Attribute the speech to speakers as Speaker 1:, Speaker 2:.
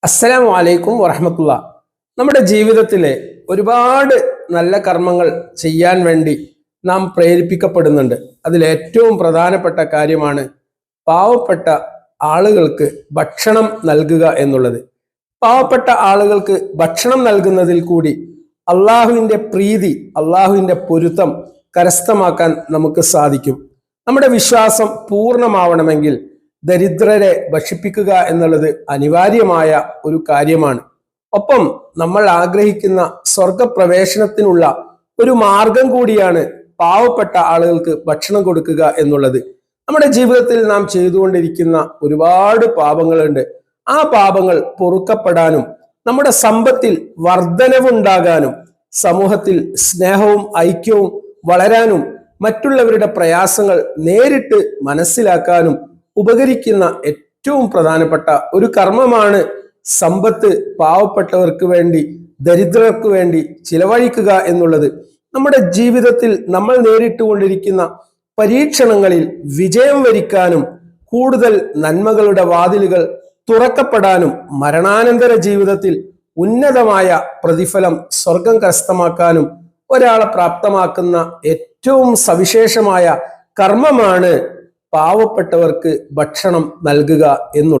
Speaker 1: അസ്സലാമു അലൈക്കും വറഹ്മത്തുള്ളാ. നമ്മുടെ ജീവിതത്തിലെ ഒരുപാട് നല്ല കർമ്മങ്ങൾ ചെയ്യാൻ വേണ്ടി നാം പ്രേരിപ്പിക്കപ്പെടുന്നുണ്ട്. അതിലേറ്റവും പ്രധാനപ്പെട്ട കാര്യമാണ് പാവപ്പെട്ട ആളുകൾക്ക് ഭക്ഷണം നൽകുക എന്നുള്ളത്. പാവപ്പെട്ട ആളുകൾക്ക് ഭക്ഷണം നൽകുന്നതിൽ കൂടി അള്ളാഹുവിൻ്റെ പ്രീതി, അള്ളാഹുവിൻ്റെ പൊരുത്തം കരസ്ഥമാക്കാൻ നമുക്ക് സാധിക്കും. നമ്മുടെ വിശ്വാസം പൂർണ്ണമാവണമെങ്കിൽ ദരിദ്രരെ ഭക്ഷിപ്പിക്കുക എന്നുള്ളത് അനിവാര്യമായ ഒരു കാര്യമാണ്. ഒപ്പം നമ്മൾ ആഗ്രഹിക്കുന്ന സ്വർഗപ്രവേശനത്തിനുള്ള ഒരു മാർഗം കൂടിയാണ് പാവപ്പെട്ട ആളുകൾക്ക് ഭക്ഷണം കൊടുക്കുക എന്നുള്ളത്. നമ്മുടെ ജീവിതത്തിൽ നാം ചെയ്തുകൊണ്ടിരിക്കുന്ന ഒരുപാട് പാപങ്ങളുണ്ട്. ആ പാപങ്ങൾ പൊറുക്കപ്പെടാനും നമ്മുടെ സമ്പത്തിൽ വർധനവുണ്ടാകാനും സമൂഹത്തിൽ സ്നേഹവും ഐക്യവും വളരാനും മറ്റുള്ളവരുടെ പ്രയാസങ്ങൾ നേരിട്ട് മനസ്സിലാക്കാനും ഉപകരിക്കുന്ന ഏറ്റവും പ്രധാനപ്പെട്ട ഒരു കർമ്മമാണ് സമ്പത്ത് പാവപ്പെട്ടവർക്ക് വേണ്ടി, ദരിദ്രർക്ക് വേണ്ടി ചിലവഴിക്കുക എന്നുള്ളത്. നമ്മുടെ ജീവിതത്തിൽ നമ്മൾ നേരിട്ടുകൊണ്ടിരിക്കുന്ന പരീക്ഷണങ്ങളിൽ വിജയം വരിക്കാനും കൂടുതൽ നന്മകളുടെ വാതിലുകൾ തുറക്കപ്പെടാനും മരണാനന്തര ജീവിതത്തിൽ ഉന്നതമായ പ്രതിഫലം സ്വർഗം കരസ്ഥമാക്കാനും ഒരാളെ പ്രാപ്തമാക്കുന്ന ഏറ്റവും സവിശേഷമായ കർമ്മമാണ് പാവപ്പെട്ടവർക്ക് ഭക്ഷണം നൽകുക എന്നുള്ളത്.